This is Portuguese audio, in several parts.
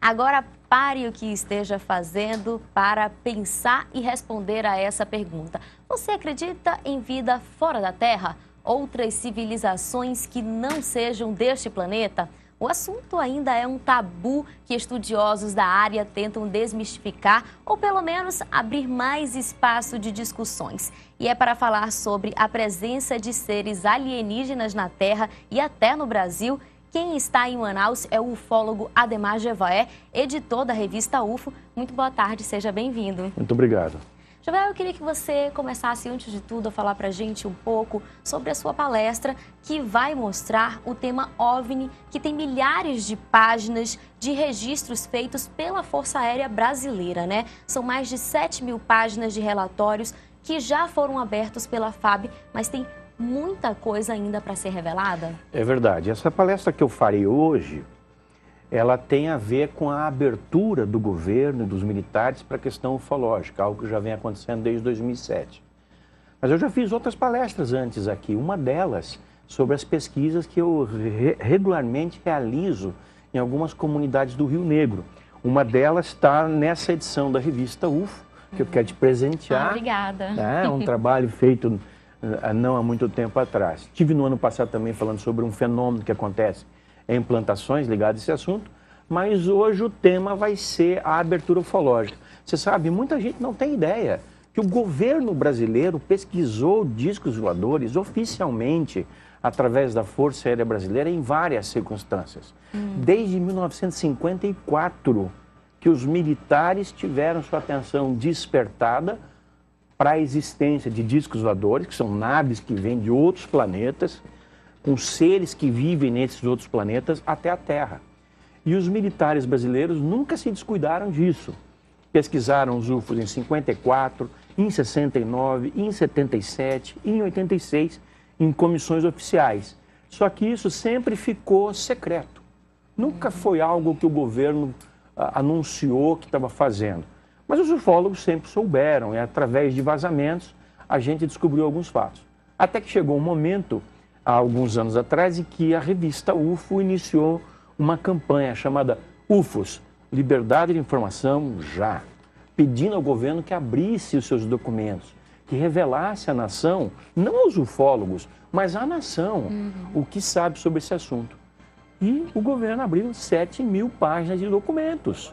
Agora pare o que esteja fazendo para pensar e responder a essa pergunta. Você acredita em vida fora da Terra? Outras civilizações que não sejam deste planeta? O assunto ainda é um tabu que estudiosos da área tentam desmistificar ou pelo menos abrir mais espaço de discussões. E é para falar sobre a presença de seres alienígenas na Terra e até no Brasil. Quem está em Manaus é o ufólogo Ademar Jevaé, editor da revista UFO. Muito boa tarde, seja bem-vindo. Muito obrigado. Jevaé, eu queria que você começasse, antes de tudo, a falar para a gente um pouco sobre a sua palestra, que vai mostrar o tema OVNI, que tem milhares de páginas de registros feitos pela Força Aérea Brasileira, né? São mais de 7.000 páginas de relatórios que já foram abertos pela FAB, mas tem muita coisa ainda para ser revelada? É verdade. Essa palestra que eu farei hoje, ela tem a ver com a abertura do governo e dos militares para a questão ufológica, algo que já vem acontecendo desde 2007. Mas eu já fiz outras palestras antes aqui, uma delas sobre as pesquisas que eu regularmente realizo em algumas comunidades do Rio Negro. Uma delas está nessa edição da revista UFO, que eu quero te presentear. Obrigada. É um trabalho feito não há muito tempo atrás. Estive no ano passado também falando sobre um fenômeno que acontece em plantações ligadas a esse assunto, mas hoje o tema vai ser a abertura ufológica. Você sabe, muita gente não tem ideia que o governo brasileiro pesquisou discos voadores oficialmente através da Força Aérea Brasileira em várias circunstâncias. Desde 1954 que os militares tiveram sua atenção despertada para a existência de discos voadores, que são naves que vêm de outros planetas, com seres que vivem nesses outros planetas até a Terra. E os militares brasileiros nunca se descuidaram disso. Pesquisaram os UFOs em 54, em 69, em 77, em 86, em comissões oficiais. Só que isso sempre ficou secreto. Nunca foi algo que o governo anunciou que estava fazendo. Mas os ufólogos sempre souberam, e através de vazamentos a gente descobriu alguns fatos. Até que chegou um momento, há alguns anos atrás, em que a revista UFO iniciou uma campanha chamada UFOs, Liberdade de Informação Já, pedindo ao governo que abrisse os seus documentos, que revelasse à nação, não aos ufólogos, mas à nação, o que sabe sobre esse assunto. E o governo abriu 7.000 páginas de documentos.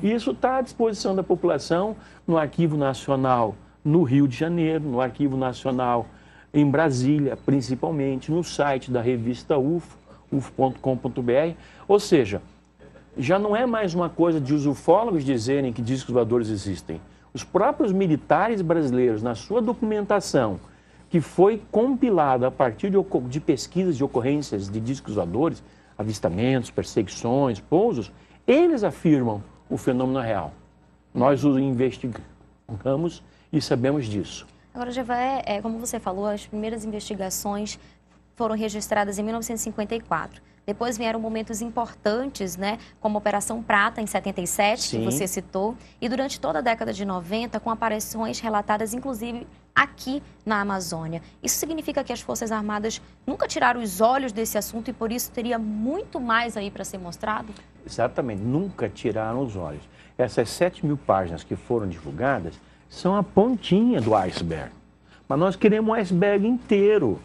Isso está à disposição da população no Arquivo Nacional no Rio de Janeiro, no Arquivo Nacional em Brasília, principalmente, no site da revista UFO, ufo.com.br. Ou seja, já não é mais uma coisa de os ufólogos dizerem que discos voadores existem. Os próprios militares brasileiros, na sua documentação, que foi compilada a partir de pesquisas de ocorrências de discos voadores, avistamentos, perseguições, pousos, eles afirmam o fenômeno real. Nós o investigamos e sabemos disso. Agora, Jevaé, como você falou, as primeiras investigações foram registradas em 1954. Depois vieram momentos importantes, né, como a Operação Prata, em 77, Sim. que você citou, e durante toda a década de 90, com aparições relatadas, inclusive, aqui na Amazônia. Isso significa que as Forças Armadas nunca tiraram os olhos desse assunto e, por isso, teria muito mais aí para ser mostrado? Exatamente, nunca tiraram os olhos. Essas 7.000 páginas que foram divulgadas são a pontinha do iceberg. Mas nós queremos o iceberg inteiro.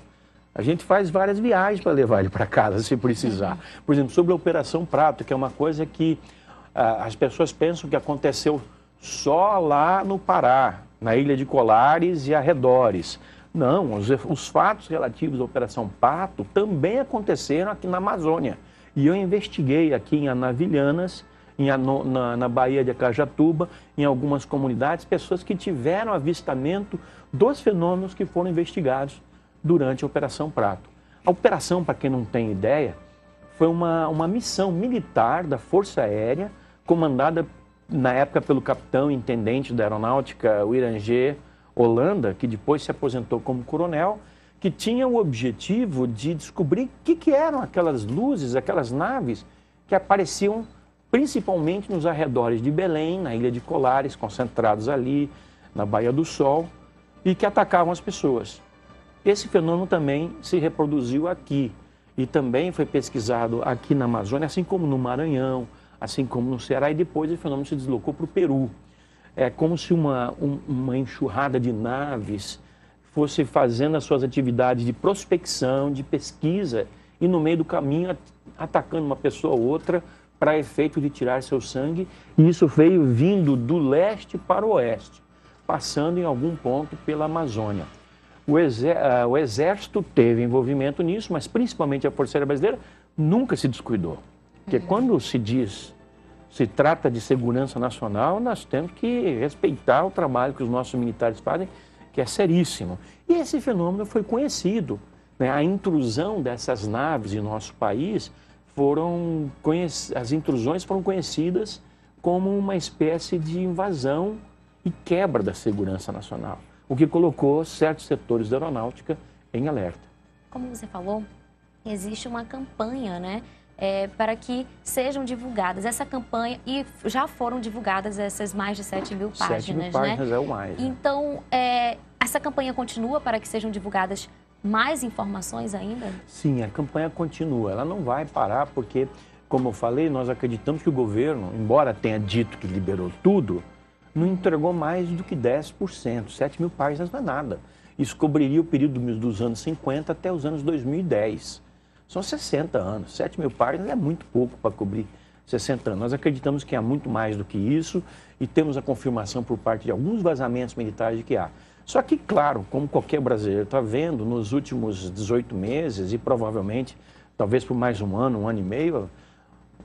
A gente faz várias viagens para levar ele para casa, se precisar. Por exemplo, sobre a Operação Prato, que é uma coisa que as pessoas pensam que aconteceu só lá no Pará, na Ilha de Colares e arredores. Não, os fatos relativos à Operação Prato também aconteceram aqui na Amazônia. E eu investiguei aqui em Anavilhanas, na Baía de Acajatuba, em algumas comunidades, pessoas que tiveram avistamento dos fenômenos que foram investigados durante a Operação Prato. A operação, para quem não tem ideia, foi uma missão militar da Força Aérea, comandada na época pelo capitão intendente da Aeronáutica, o Iranger Holanda, que depois se aposentou como coronel, que tinha o objetivo de descobrir o que eram aquelas luzes, aquelas naves que apareciam principalmente nos arredores de Belém, na Ilha de Colares, concentrados ali, na Baía do Sol, e que atacavam as pessoas. Esse fenômeno também se reproduziu aqui e também foi pesquisado aqui na Amazônia, assim como no Maranhão, assim como no Ceará, e depois o fenômeno se deslocou para o Peru. É como se uma enxurrada de naves fosse fazendo as suas atividades de prospecção, de pesquisa, e no meio do caminho atacando uma pessoa ou outra para efeito de tirar seu sangue. E isso veio vindo do leste para o oeste, passando em algum ponto pela Amazônia. O Exército teve envolvimento nisso, mas principalmente a Força Aérea Brasileira nunca se descuidou. Porque quando se trata de segurança nacional, nós temos que respeitar o trabalho que os nossos militares fazem, que é seríssimo. E esse fenômeno foi conhecido, né? A intrusão dessas naves em nosso país, as intrusões foram conhecidas como uma espécie de invasão e quebra da segurança nacional, o que colocou certos setores da aeronáutica em alerta. Como você falou, existe uma campanha, né, para que sejam divulgadas essa campanha, e já foram divulgadas essas mais de 7.000 páginas, 7.000 páginas, né? É o mais. Né? Então, essa campanha continua para que sejam divulgadas mais informações ainda? Sim, a campanha continua. Ela não vai parar porque, como eu falei, nós acreditamos que o governo, embora tenha dito que liberou tudo, não entregou mais do que 10%. 7.000 páginas não é nada. Isso cobriria o período dos anos 50 até os anos 2010. São 60 anos. 7.000 páginas é muito pouco para cobrir 60 anos. Nós acreditamos que há muito mais do que isso e temos a confirmação por parte de alguns vazamentos militares de que há. Só que, claro, como qualquer brasileiro está vendo, nos últimos 18 meses e provavelmente, talvez por mais um ano e meio,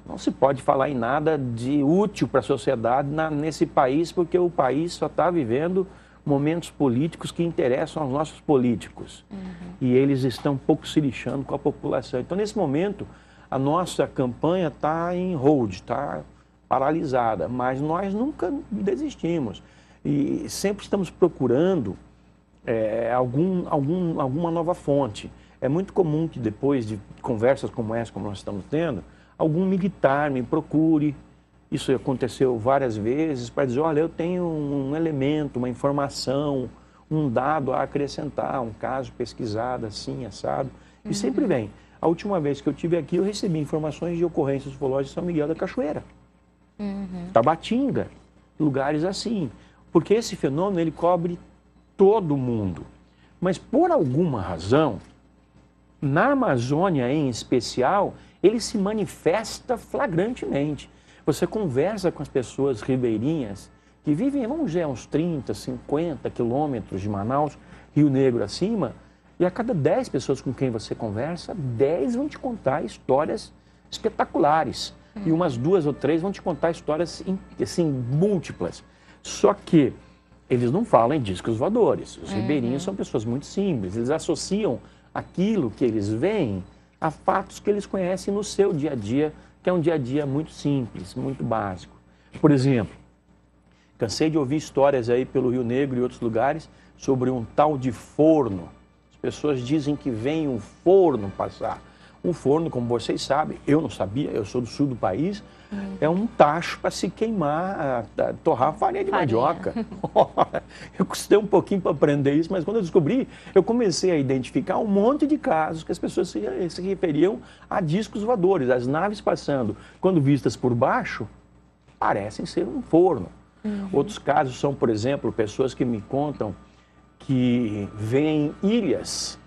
não se pode falar em nada de útil para a sociedade nesse país, porque o país só está vivendo momentos políticos que interessam aos nossos políticos. E eles estão um pouco se lixando com a população. Então, nesse momento, a nossa campanha está em hold, está paralisada, mas nós nunca desistimos. E sempre estamos procurando alguma nova fonte. É muito comum que depois de conversas como essa, como nós estamos tendo, algum militar me procure. Isso aconteceu várias vezes para dizer, olha, eu tenho um elemento, uma informação, um dado a acrescentar, um caso pesquisado assim, assado. E sempre vem. A última vez que eu estive aqui, eu recebi informações de ocorrências ufológicas de São Miguel da Cachoeira, Tabatinga, lugares assim. Porque esse fenômeno, ele cobre todo mundo. Mas, por alguma razão, na Amazônia em especial, ele se manifesta flagrantemente. Você conversa com as pessoas ribeirinhas que vivem, vamos dizer, uns 30, 50 quilômetros de Manaus, Rio Negro acima, e a cada 10 pessoas com quem você conversa, 10 vão te contar histórias espetaculares. E umas 2 ou 3 vão te contar histórias assim, múltiplas. Só que eles não falam em discos voadores. Os ribeirinhos são pessoas muito simples. Eles associam aquilo que eles veem a fatos que eles conhecem no seu dia a dia, que é um dia a dia muito simples, muito básico. Por exemplo, cansei de ouvir histórias aí pelo Rio Negro e outros lugares sobre um tal de forno. As pessoas dizem que vem um forno passar. Um forno, como vocês sabem, eu não sabia, eu sou do sul do país, é um tacho para se queimar, torrar farinha de mandioca. Eu custei um pouquinho para aprender isso, mas quando eu descobri, eu comecei a identificar um monte de casos que as pessoas se referiam a discos voadores, as naves passando, quando vistas por baixo, parecem ser um forno. Outros casos são, por exemplo, pessoas que me contam que veem ilhas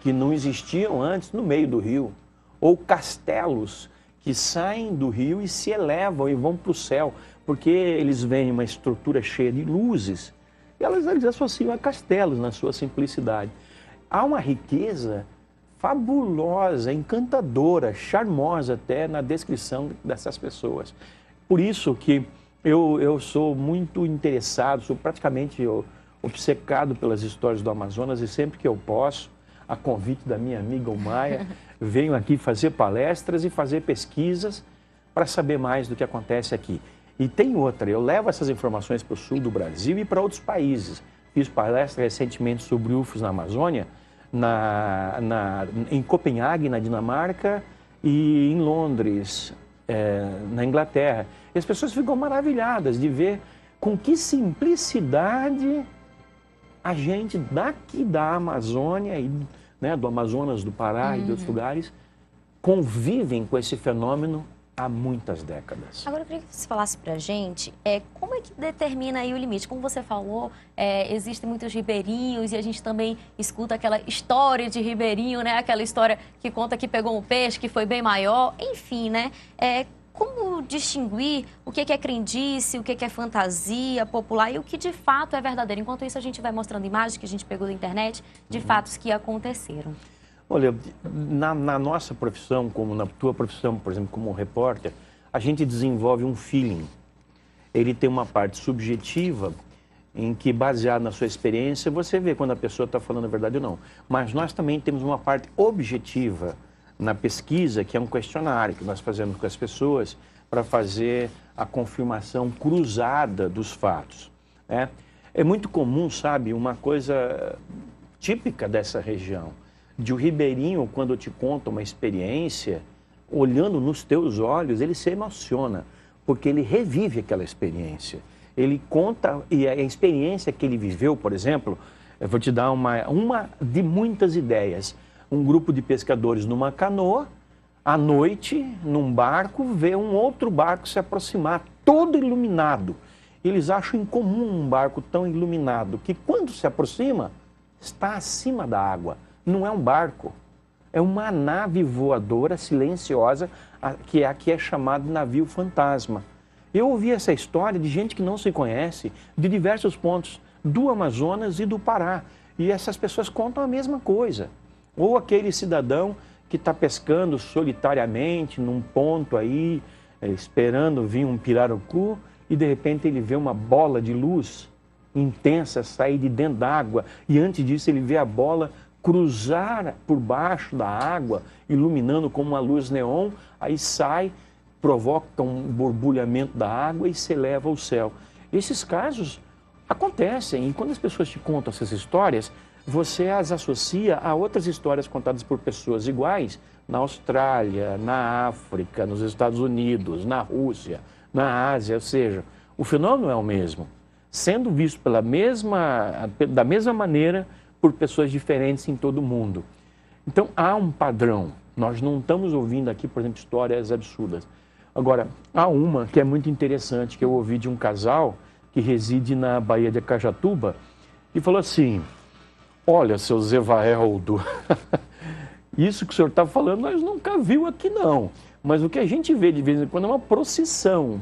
que não existiam antes no meio do rio, ou castelos que saem do rio e se elevam e vão para o céu, porque eles veem uma estrutura cheia de luzes e eles associam a castelos na sua simplicidade. Há uma riqueza fabulosa, encantadora, charmosa até na descrição dessas pessoas. Por isso que eu sou muito interessado, sou praticamente obcecado pelas histórias do Amazonas e sempre que eu posso, a convite da minha amiga Maia, venho aqui fazer palestras e fazer pesquisas para saber mais do que acontece aqui. E tem outra, eu levo essas informações para o sul do Brasil e para outros países. Fiz palestra recentemente sobre UFOs na Amazônia, em Copenhague, na Dinamarca, e em Londres, na Inglaterra. E as pessoas ficam maravilhadas de ver com que simplicidade a gente daqui da Amazônia, do Amazonas, do Pará e de outros lugares, convivem com esse fenômeno há muitas décadas. Agora, eu queria que você falasse para a gente como é que determina aí o limite. Como você falou, existem muitos ribeirinhos e a gente também escuta aquela história de ribeirinho, né? Aquela história que conta que pegou um peixe que foi bem maior, enfim, né? Como distinguir o que é crendice, o que é fantasia popular e o que de fato é verdadeiro? Enquanto isso, a gente vai mostrando imagens que a gente pegou da internet de fatos que aconteceram. Olha, na nossa profissão, como na tua profissão, por exemplo, como repórter, a gente desenvolve um feeling. Ele tem uma parte subjetiva, em que, baseado na sua experiência, você vê quando a pessoa está falando a verdade ou não. Mas nós também temos uma parte objetiva na pesquisa, que é um questionário que nós fazemos com as pessoas para fazer a confirmação cruzada dos fatos. É muito comum, sabe, uma coisa típica dessa região, de o ribeirinho, quando te conta uma experiência, olhando nos teus olhos, ele se emociona, porque ele revive aquela experiência. Ele conta, e a experiência que ele viveu, por exemplo, eu vou te dar uma de muitas ideias. Um grupo de pescadores numa canoa, à noite, num barco, vê um outro barco se aproximar, todo iluminado. Eles acham incomum um barco tão iluminado, que quando se aproxima, está acima da água. Não é um barco, é uma nave voadora silenciosa, que aqui é chamado navio fantasma. Eu ouvi essa história de gente que não se conhece, de diversos pontos, do Amazonas e do Pará. E essas pessoas contam a mesma coisa. Ou aquele cidadão que está pescando solitariamente num ponto aí, esperando vir um pirarucu, e de repente ele vê uma bola de luz intensa sair de dentro d'água, e antes disso ele vê a bola cruzar por baixo da água, iluminando como uma luz neon, aí sai, provoca um borbulhamento da água e se eleva ao céu. Esses casos acontecem, e quando as pessoas te contam essas histórias, você as associa a outras histórias contadas por pessoas iguais na Austrália, na África, nos Estados Unidos, na Rússia, na Ásia, ou seja, o fenômeno é o mesmo, sendo visto da mesma maneira por pessoas diferentes em todo o mundo. Então, há um padrão. Nós não estamos ouvindo aqui, por exemplo, histórias absurdas. Agora, há uma que é muito interessante, que eu ouvi de um casal que reside na Baía de Acajatuba, e falou assim: olha, seu Zevaeldo, isso que o senhor está falando nós nunca viu aqui não, mas o que a gente vê de vez em quando é uma procissão.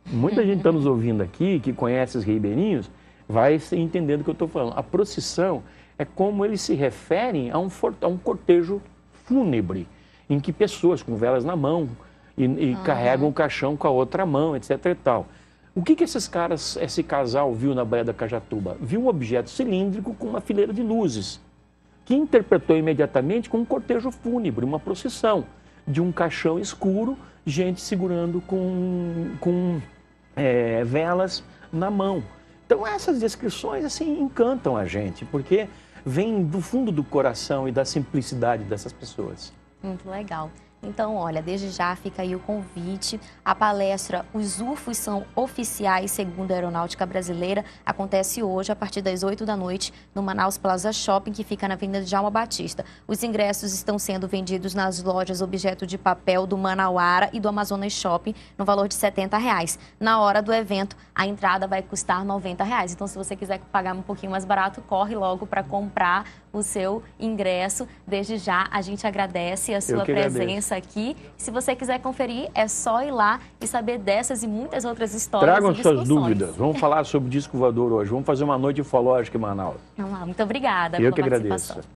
Muita gente está nos ouvindo aqui, que conhece os ribeirinhos, vai entendendo o que eu estou falando. A procissão é como eles se referem a um cortejo fúnebre, em que pessoas com velas na mão e carregam o caixão com a outra mão, etc. e tal. O que esse casal viu na Baía da Acajatuba? Viu um objeto cilíndrico com uma fileira de luzes, que interpretou imediatamente como um cortejo fúnebre, uma procissão de um caixão escuro, gente segurando com velas na mão. Então essas descrições assim encantam a gente, porque vem do fundo do coração e da simplicidade dessas pessoas. Muito legal. Então, olha, desde já fica aí o convite. A palestra Os UFOs são oficiais, segundo a Aeronáutica Brasileira, acontece hoje a partir das 8 da noite no Manaus Plaza Shopping, que fica na Avenida Djalma Batista. Os ingressos estão sendo vendidos nas lojas Objeto de Papel do Manauara e do Amazonas Shopping no valor de R$ 70. Na hora do evento, a entrada vai custar R$ 90. Então, se você quiser pagar um pouquinho mais barato, corre logo para comprar o seu ingresso. Desde já, a gente agradece a sua presença aqui. Se você quiser conferir, é só ir lá e saber dessas e muitas outras histórias. Tragam suas dúvidas. Vamos falar sobre o disco voador hoje. Vamos fazer uma noite ufológica em Manaus. Muito obrigada pela participação. Eu que agradeço.